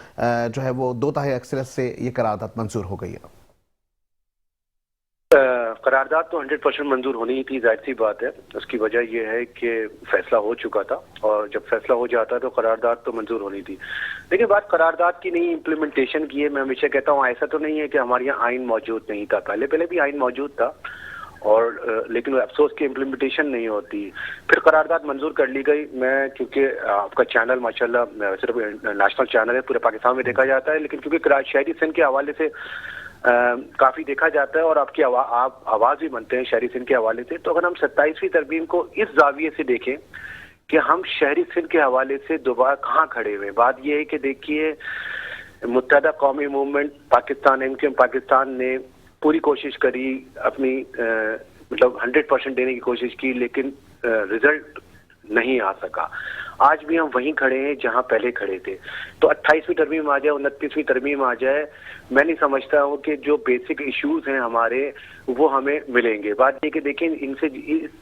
Speaker 1: جو ہے وہ 2 تہائی اکثریت سے یہ قرارداد منظور ہو گئی ہے.
Speaker 4: قرارداد تو 100% منظور ہونی ہی تھی, ظاہر سی بات ہے. اس کی وجہ یہ ہے کہ فیصلہ ہو چکا تھا, اور جب فیصلہ ہو جاتا تو قرارداد تو منظور ہونی تھی. لیکن بات قرارداد کی نہیں, امپلیمنٹیشن کی ہے. میں ہمیشہ کہتا ہوں ایسا تو نہیں ہے کہ ہمارے یہاں آئین موجود نہیں تھا, پہلے بھی آئین موجود تھا, اور لیکن افسوس کی امپلیمنٹیشن نہیں ہوتی. پھر قرارداد منظور کر لی گئی. میں کیونکہ آپ کا چینل ماشاءاللہ صرف نیشنل چینل ہے, پورے پاکستان میں دیکھا جاتا ہے, لیکن کیونکہ شہری سندھ کے حوالے سے کافی دیکھا جاتا ہے, اور آپ آواز بھی بنتے ہیں شہری سندھ کے حوالے سے. تو اگر ہم 27ویں ترمیم کو اس زاویے سے دیکھیں کہ ہم شہری سندھ کے حوالے سے دوبارہ کہاں کھڑے ہوئے, بات یہ ہے کہ دیکھیے मुत्तहदा कौमी मूवमेंट पाकिस्तान, MQM पाकिस्तान ने पूरी कोशिश करी, अपनी मतलब 100% देने की कोशिश की, लेकिन रिजल्ट नहीं आ सका। आज भी हम वहीं खड़े हैं जहां पहले खड़े थे। तो 28वीं तरमीम आ जाए, 29वीं तरमीम आ जाए, मैं नहीं समझता हूँ कि जो बेसिक इश्यूज हैं हमारे वो हमें मिलेंगे। बात ये कि देखें, इनसे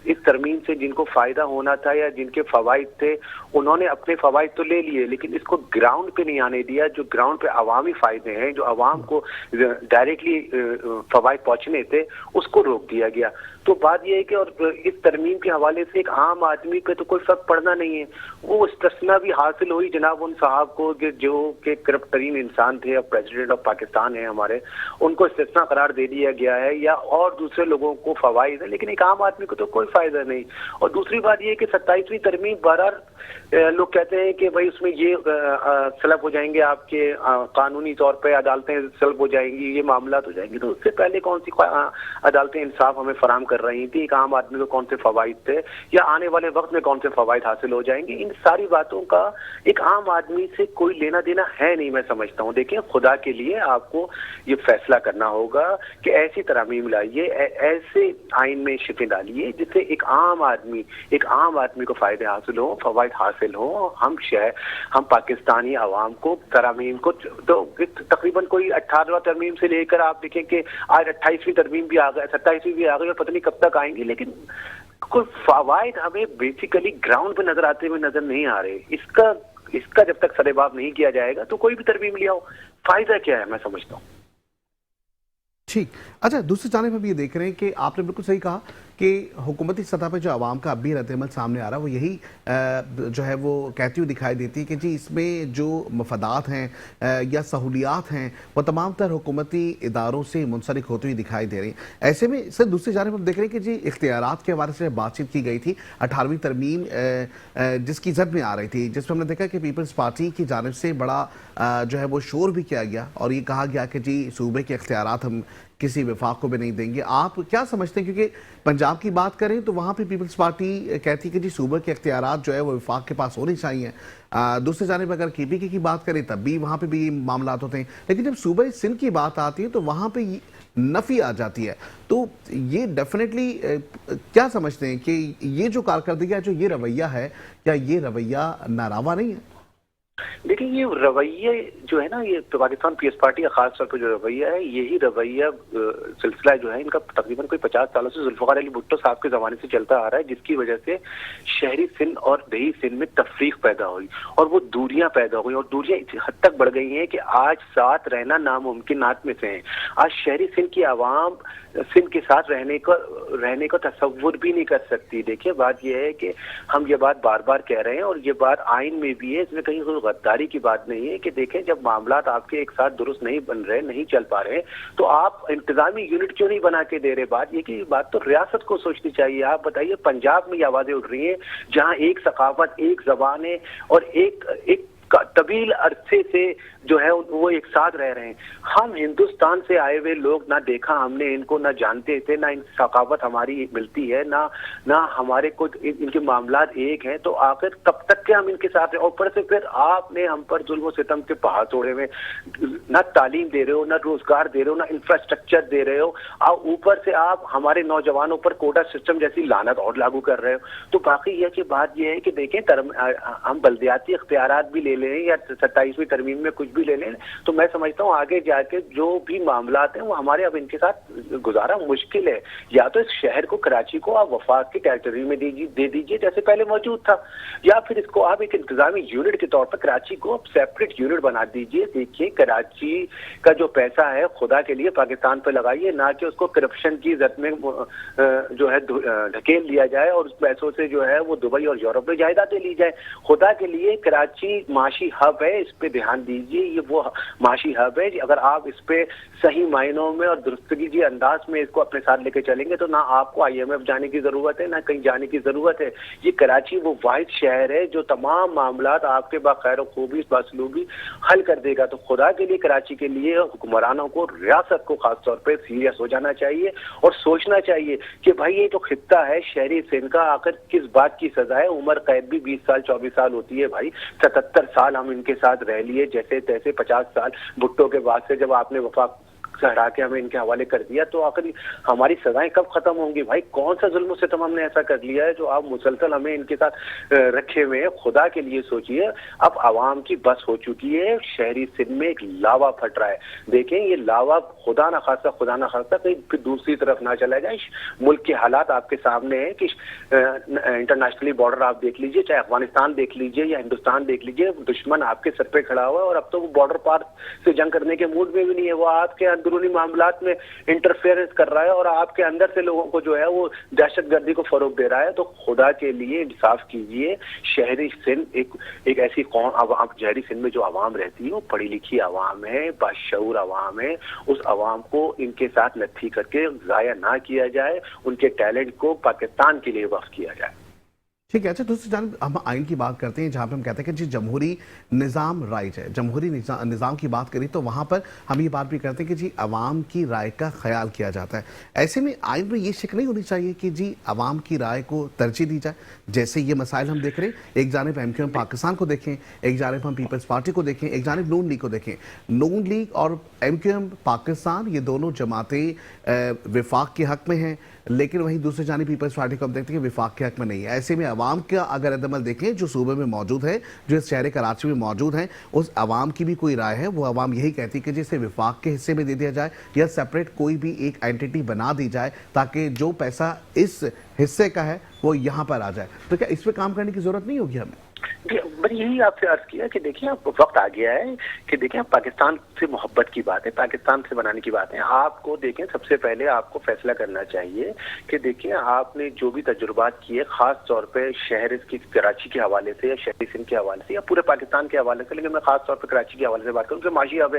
Speaker 4: इस तरमीम से जिनको फायदा होना था या जिनके फवाइद थे, उन्होंने अपने फवाइद तो ले लिए, लेकिन इसको ग्राउंड पे नहीं आने दिया। जो ग्राउंड पे अवामी फायदे हैं, जो अवाम को डायरेक्टली फवाइद पहुंचने थे, उसको रोक दिया गया। तो बात यह है कि और इस तरमीम के हवाले से एक आम आदमी पे तो कोई फर्क पड़ना नहीं है। वो इस्तिस्ना भी हासिल हुई जनाब उन साहब को कि जो कि करप्ट तरीन इंसान थे, अब प्रेसिडेंट ऑफ पाकिस्तान है हमारे, उनको इस्तिस्ना करार दे दिया गया है, या और दूसरे लोगों को फवाइद है, लेकिन एक आम आदमी को तो कोई फायदा नहीं। और दूसरी बात ये कि 27वीं तरमीम बहरहाल लोग कहते हैं कि भाई उसमें ये सलब हो जाएंगे, आपके कानूनी तौर पे अदालतें सलब हो जाएंगी, ये मामला हो जाएंगे। तो उससे पहले कौन सी अदालतें इंसाफ हमें फराम कर रही थी, एक आम आदमी को कौन से फवाइद थे, या आने वाले वक्त में कौन से फवाइद हासिल हो जाएंगे, इन सारी बातों का एक आम आदमी से कोई लेना देना है नहीं, मैं समझता हूँ। देखिए, खुदा के लिए आपको ये फैसला करना होगा कि ऐसी तरमीम लाइए, ऐसे आइन में शिफे डालिए जिससे एक आम आदमी को फायदे हासिल हो, फवाइद हासिल हो। हम पाकिस्तानी आवाम को तरमीम को तो तकरीबन कोई 18वां तरमीम से लेकर आप देखें कि आज 28वीं तरमीम भी आ गए, 27वीं भी आ गई, और पता नहीं कब तक आएंगी, लेकिन कोई फवाइद हमें बेसिकली ग्राउंड पे नजर आते हुए नजर नहीं आ रहे। इसका जब तक सरेबाब नहीं किया जाएगा तो कोई भी तरमीम ले आओ, फायदा क्या है, मैं समझता हूँ।
Speaker 1: ठीक। अच्छा, दूसरी जानिब हम ये देख रहे हैं कि आपने बिल्कुल सही कहा कि हुकूमती सतह पर जो आवाम का अब भी रद्द-ए-अमल सामने आ रहा है, वो यही जो है वो कहती हुई दिखाई देती है कि जी इसमें जो मफादात हैं या सहूलियात हैं, वो तमाम तर हुकूमती इदारों से मुंसलिक होती हुई दिखाई दे रही हैं। ऐसे में सर दूसरी जानिब हम देख रहे हैं कि जी इख्तियारात के हवाले से बातचीत की गई थी, 18वीं तरमीम जिसकी जद में आ रही थी, जिसमें हमने देखा कि पीपल्स पार्टी की जानिब से बड़ा जो है वो शोर भी किया गया और ये कहा गया कि जी सूबे के इख्तियारात हम किसी विफाक को भी नहीं देंगे। आप क्या समझते हैं, क्योंकि पंजाब की बात करें तो वहाँ पे पीपल्स पार्टी कहती है कि जी सूबे के इख्तियारात जो है वो विफाक के पास होने चाहिए। दूसरी जानिब अगर KPK की बात करें तब भी वहाँ पे भी मामलात होते हैं, लेकिन जब सूबे सिंध की बात आती है तो वहाँ पे नफ़ी आ जाती है। तो ये डेफिनेटली क्या समझते हैं कि ये जो कारकर्दगी, जो ये रवैया है, क्या ये रवैया नारावा नहीं है?
Speaker 4: देखिए, ये रवैया जो है ना, ये तो पाकिस्तान पीएस पार्टी का खास तौर पर जो रवैया है, यही रवैया सिलसिला जो है इनका तकरीबन कोई 50 सालों से जुल्फ़िकार अली भुट्टो साहब के ज़माने से चलता आ रहा है, जिसकी वजह से शहरी सिंध और देही सिंध में तफरीक पैदा हुई और वो दूरियां पैदा हुई, और दूरियां इस हद तक बढ़ गई हैं कि आज साथ रहना नामुमकिनात में से है। आज शहरी सिंध की आवाम सिंध के साथ रहने का तसव्वुर भी नहीं कर सकती। देखिए, बात यह है कि हम ये बात बार बार कह रहे हैं और ये बात आइन में भी है, इसमें कहीं कोई गद्दारी की बात नहीं है कि देखें, जब मामलात आपके एक साथ दुरुस्त नहीं बन रहे, नहीं चल पा रहे, तो आप इंतजामी यूनिट क्यों नहीं बना के दे रहे? बात ये कि बात तो रियासत को सोचनी चाहिए। आप बताइए, पंजाब में ये आवाजें उठ रही हैं जहां एक सकाफत, एक जबान है और एक तवील अरसे से जो है वो एक साथ रह रहे हैं। हम हिंदुस्तान से आए हुए लोग, ना देखा हमने इनको, ना जानते थे, ना इन सकाफत हमारी मिलती है, ना हमारे को इनके मामलात एक हैं, तो आखिर कब तक के हम इनके साथ हैं? और ऊपर से फिर आपने हम पर जुल्म सितम के पहाड़ तोड़े हुए, ना तालीम दे रहे हो, ना रोजगार दे रहे हो, ना इंफ्रास्ट्रक्चर दे रहे हो, और ऊपर से आप हमारे नौजवानों पर कोटा सिस्टम जैसी लानत और लागू कर रहे हो। तो बाकी यह कि बात यह है कि देखें, हम बल्दियाती इख्तियारात भी ले लें या 27वीं तरमीम में कुछ भी ले लें, तो मैं समझता हूँ आगे जाके जो भी मामलात हैं वो हमारे अब इनके साथ गुजारा मुश्किल है। या तो इस शहर को, कराची को आप वफाक के टेरिटरी में दे दीजिए जैसे पहले मौजूद था, या फिर इसको आप एक इंतजामी यूनिट के तौर पर कराची को सेपरेट यूनिट बना दीजिए। देखिए, कराची का जो पैसा है खुदा के लिए पाकिस्तान पर लगाइए, ना कि उसको करप्शन की जद में जो है ढकेल लिया जाए और उस पैसों से जो है वो दुबई और यूरोप में जायदादें ली जाए। खुदा के लिए कराची माशी हब है, इस पे ध्यान दीजिए। ये वो माशी हब है, अगर आप इस पे सही मायनों में और दुरुस्तगी के अंदाज में इसको अपने साथ लेके चलेंगे तो ना आपको IMF जाने की जरूरत है, ना कहीं जाने की जरूरत है। ये कराची वो वाहिद शहर है जो तमाम मामलात आपके बाखैर खूबी बासलूबी हल कर देगा। तो खुदा के लिए कराची के लिए हुक्मरानों को, रियासत को खास तौर पर सीरियस हो जाना चाहिए और सोचना चाहिए कि भाई ये जो खित्ता है शहरी सिंध का, आखिर किस बात की सजा है? उम्र कैद भी 20 साल 24 साल होती है भाई, 77 سال ہم ان کے ساتھ رہ لیے جیسے تیسے، 50 سال بھٹو کے بعد سے جب آپ نے وفاق سے ہٹا کے ہمیں ان کے حوالے کر دیا، تو آخر ہماری سزائیں کب ختم ہوں گی؟ بھائی کون سا ظلم و ستم ہم نے ایسا کر لیا ہے جو آپ مسلسل ہمیں ان کے ساتھ رکھے ہوئے ہیں؟ خدا کے لیے سوچئے، اب عوام کی بس ہو چکی ہے، شہری سندھ میں ایک لاوا پھٹ رہا ہے، دیکھیں یہ لاوا خدا نہ خواستہ کہیں پھر دوسری طرف نہ چلا جائے۔ ملک کے حالات آپ کے سامنے ہیں کہ انٹرنیشنلی بارڈر آپ دیکھ لیجئے، چاہے افغانستان دیکھ لیجئے یا ہندوستان دیکھ لیجئے، دشمن آپ کے سر پہ کھڑا ہوا ہے اور اب تو وہ بارڈر پار سے جنگ کرنے کے موڈ میں بھی نہیں ہے، وہ آپ کے اندرونی معاملات میں انٹرفیئرنس کر رہا ہے اور آپ کے اندر سے لوگوں کو جو ہے وہ دہشت گردی کو فروغ دے رہا ہے۔ تو خدا کے لیے انصاف کیجئے، شہری سندھ ایک ایسی قوم، شہری سندھ میں جو عوام رہتی ہے وہ پڑھی لکھی عوام ہے، باشعور عوام ہے، اس عوام کو ان کے ساتھ نتھی کر کے ضائع نہ کیا جائے، ان کے ٹیلنٹ کو پاکستان کے لیے وقف کیا جائے۔
Speaker 1: ٹھیک ہے، اچھا دوسری جانب ہم آئین کی بات کرتے ہیں جہاں پہ ہم کہتے ہیں کہ جی جمہوری نظام رائج ہے، جمہوری نظام کی بات کریں تو وہاں پر ہم یہ بات بھی کرتے ہیں کہ جی عوام کی رائے کا خیال کیا جاتا ہے۔ ایسے میں آئین میں یہ شک نہیں ہونی چاہیے کہ جی عوام کی رائے کو ترجیح دی جائے؟ جیسے یہ مسائل ہم دیکھ رہے ہیں، ایک جانب ایم کیو ایم پاکستان کو دیکھیں، ایک جانب ہم پیپلز پارٹی کو دیکھیں، ایک جانب نون لیگ کو دیکھیں۔ نون لیگ اور ایم کیو ایم پاکستان یہ دونوں جماعتیں وفاق کے حق میں ہیں، لیکن وہیں دوسری جانب پیپلز پارٹی کو ہم دیکھتے ہیں کہ وفاق کے حق میں نہیں ہے۔ ایسے میں عوام کا اگر عدمل دیکھیں جو صوبے میں موجود ہے، جو اس شہر کراچی میں موجود ہیں، اس عوام کی بھی کوئی رائے ہے؟ وہ عوام یہی کہتی ہے کہ جسے وفاق کے حصے میں دے دیا جائے یا سیپریٹ کوئی بھی ایک اینٹیٹی بنا دی جائے تاکہ جو پیسہ اس حصے کا ہے وہ یہاں پر آ جائے۔ تو کیا اس پہ کام کرنے کی ضرورت نہیں ہوگی ہمیں؟
Speaker 4: میں یہی آپ سے عرض کیا کہ دیکھیں اب وقت آ گیا ہے کہ دیکھیں پاکستان سے محبت کی بات ہے، پاکستان سے بنانے کی بات ہے۔ آپ کو دیکھیں سب سے پہلے آپ کو فیصلہ کرنا چاہیے کہ دیکھیں آپ نے جو بھی تجربات کیے، خاص طور پہ شہر کی کراچی کے حوالے سے یا شہری سندھ کے حوالے سے یا پورے پاکستان کے حوالے سے، لیکن میں خاص طور پہ کراچی کے حوالے سے بات کروں کہ معاشی اب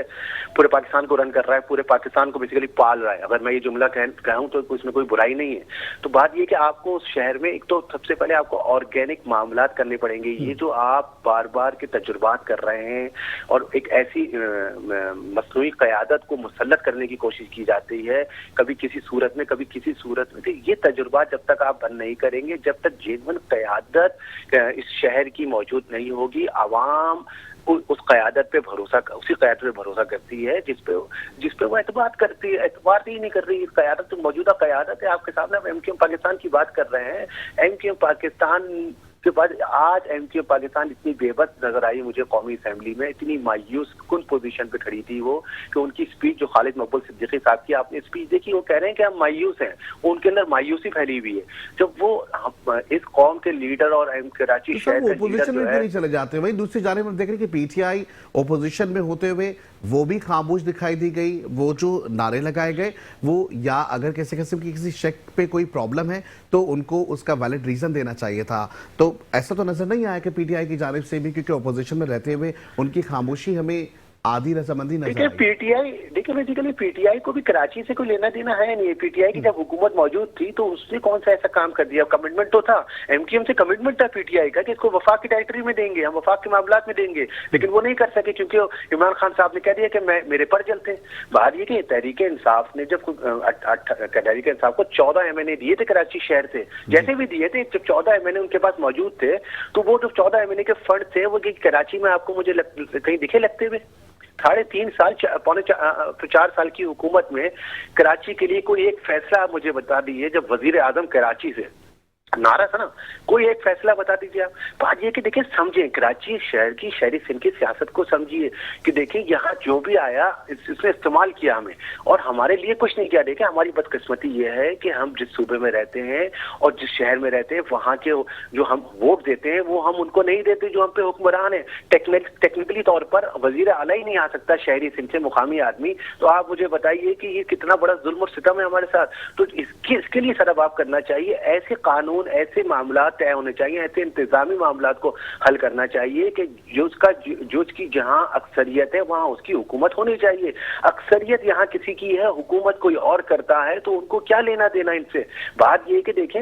Speaker 4: پورے پاکستان کو رن کر رہا ہے، پورے پاکستان کو بیسیکلی پال رہا ہے۔ اگر میں یہ جملہ کہوں تو اس میں کوئی برائی نہیں ہے۔ تو بات یہ کہ آپ کو اس شہر میں ایک تو سب سے پہلے آپ کو آرگینک معاملات کرنے پڑیں گے۔ یہ جو آپ بار بار کے تجربات کر رہے ہیں اور ایک ایسی مصنوعی قیادت کو مسلط کرنے کی کوشش کی جاتی ہے، کبھی کسی صورت میں کبھی کسی صورت میں، یہ تجربات جب تک آپ بند نہیں کریں گے، جب تک جینون قیادت اس شہر کی موجود نہیں ہوگی، عوام اس قیادت پہ اسی قیادت پہ بھروسہ کرتی ہے جس پہ وہ اعتماد کرتی ہے، اعتبار ہی نہیں کر رہی۔ قیادت موجودہ قیادت ہے آپ کے سامنے۔ ایم کیو ایم پاکستان کی بات کر رہے ہیں، ایم کیو ایم پاکستان کے بعد آج ایم کیو ایم پاکستان اتنی بے بس نظر آئی مجھے قومی اسمبلی میں، اتنی مایوس کن پوزیشن پہ کھڑی تھی وہ کہ ان کی اسپیچ جو خالد مقبول صدیقی صاحب کی آپ نے اسپیچ دیکھی، وہ کہہ رہے ہیں کہ ہم مایوس ہیں، ان کے اندر مایوسی پھیلی ہوئی ہے۔ جب وہ اس قوم کے لیڈر اور کراچی شہر کے
Speaker 1: اپوزیشن میں کیوں نہیں چلے جاتے؟ وہی دوسری جانب ہم دیکھ رہے ہیں کہ پی ٹی آئی اپوزیشن میں ہوتے ہوئے وہ بھی خاموش دکھائی دی گئی، وہ جو نعرے لگائے گئے وہ یا اگر کسی قسم کی کسی شک پہ کوئی پرابلم ہے تو ان کو اس کا ویلڈ ریزن دینا چاہیے تھا۔ تو ایسا تو نظر نہیں آیا کہ پی ٹی آئی کی جانب سے بھی، کیونکہ اپوزیشن میں رہتے ہوئے ان کی خاموشی ہمیں آدھی رضامندی نظر آئی۔
Speaker 4: پی ٹی آئی دیکھیں بیسیکلی پی ٹی آئی کو بھی کراچی سے کوئی لینا دینا ہے نہیں۔ پی ٹی آئی کی جب حکومت موجود تھی تو اس نے کون سا ایسا کام کر دیا؟ کمٹمنٹ تو تھا، ایم کیو ایم سے کمٹمنٹ تھا پی ٹی آئی کا کہ اس کو وفاق کی ٹریٹری میں دیں گے، ہم وفاق کے معاملات میں دیں گے، لیکن وہ نہیں کر سکے کیونکہ عمران خان صاحب نے کہہ دیا کہ میرے پر چلتے ہیں۔ بات یہ کہ تحریک انصاف نے جب تحریک انصاف کو 14 ایم این اے دیے تھے کراچی شہر سے، جیسے بھی دیے تھے، جب 14 ایم این اے ان کے پاس موجود تھے تو وہ جو 14 ایم این اے کے فنڈ تھے وہ کراچی میں آپ کو مجھے کہیں دکھے لگتے ہوئے؟ 3.5 سال 4 سال کی حکومت میں کراچی کے لیے کوئی ایک فیصلہ آپ مجھے بتا دیجیے، جب وزیر اعظم کراچی سے نعرہ تھا نا، کوئی ایک فیصلہ بتا دیجیے آپ۔ بات یہ کہ دیکھیں سمجھیں کراچی شہر کی شہری سندھ کی سیاست کو سمجھیے کہ دیکھیں یہاں جو بھی آیا اس نے استعمال کیا ہمیں اور ہمارے لیے کچھ نہیں کیا۔ دیکھیں ہماری بدقسمتی یہ ہے کہ ہم جس صوبے میں رہتے ہیں اور جس شہر میں رہتے ہیں وہاں کے جو ہم ووٹ دیتے ہیں وہ ہم ان کو نہیں دیتے جو ہم پہ حکمران ہیں۔ ٹیکنیکلی طور پر وزیر اعلیٰ ہی نہیں آ سکتا شہری سندھ سے مقامی آدمی، تو آپ مجھے بتائیے کہ یہ کتنا بڑا ظلم اور ستم ہے ہمارے ساتھ۔ تو اس کے لیے سر آپ کرنا چاہیے، ایسے قانون ایسے معاملات طے ہونے چاہیے، ایسے انتظامی معاملات کو حل کرنا چاہیے کہ جو اس کی جہاں اکثریت ہے وہاں اس کی حکومت ہونی چاہیے۔ اکثریت یہاں کسی کی ہے، حکومت کوئی اور کرتا ہے تو ان کو کیا لینا دینا ان سے؟ بات یہ کہ دیکھیں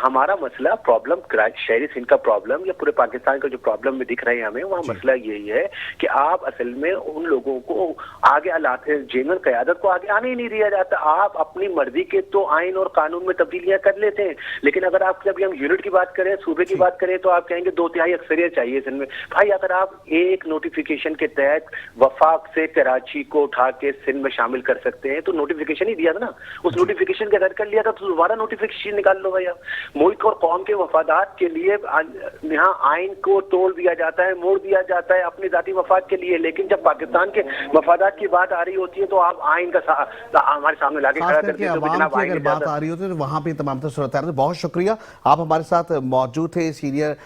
Speaker 4: ہمارا مسئلہ پرابلم شہری سندھ کا پرابلم یا پورے پاکستان کا جو پرابلم میں دکھ رہے ہیں ہمیں، وہاں مسئلہ یہی ہے کہ آپ اصل میں ان لوگوں کو آگے لاتے، جنرل قیادت کو آگے آنے ہی نہیں دیا جاتا۔ آپ اپنی مرضی کے تو آئین اور قانون میں تبدیلیاں کر لیتے ہیں، لیکن اگر आप जब हम यूनिट की बात करें, सूबे की बात करें, तो आप कहेंगे 2/3 अक्सरियत चाहिए सिंध में। भाई अगर आप एक नोटिफिकेशन के तहत वफाक से कराची को उठा के सिंध में शामिल कर सकते हैं, तो नोटिफिकेशन ही दिया था ना, उस नोटिफिकेशन के तहत कर लिया था, तो दोबारा नोटिफिकेशन निकाल लो भाई। आप मुल्क और कौम के मफादात के लिए यहाँ आइन को तोड़ दिया जाता है, मोड़ दिया जाता है अपने जाती मफाद के लिए, लेकिन जब पाकिस्तान के मफादात की बात आ रही होती है तो आप आइन का हमारे सामने लाके खड़ा कर देते हो।
Speaker 1: अगर बात आ रही होती है तो वहाँ पे तमाम सूरत है। बहुत शुक्रिया, आप हमारे साथ मौजूद थे, सीनियर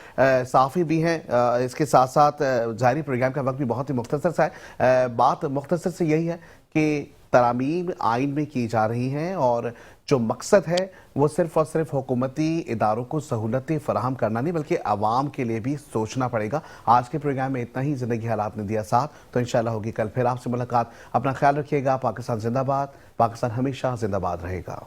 Speaker 1: साफ़ी भी हैं, इसके साथ साथ ज़ाहिरी प्रोग्राम का वक्त भी बहुत ही मुख्तसर सा है। बात मुख्तसर से यही है कि तरामीम आइन में की जा रही हैं और जो मकसद है वो सिर्फ और सिर्फ हुकूमती इदारों को सहूलतें फराहम करना नहीं, बल्कि आवाम के लिए भी सोचना पड़ेगा। आज के प्रोग्राम में इतना ही। ज़िंदगी हालात ने दिया साथ, तो इंशाल्लाह होगी कल फिर आपसे मुलाकात। अपना ख्याल रखिएगा। पाकिस्तान जिंदाबाद, पाकिस्तान हमेशा जिंदाबाद रहेगा।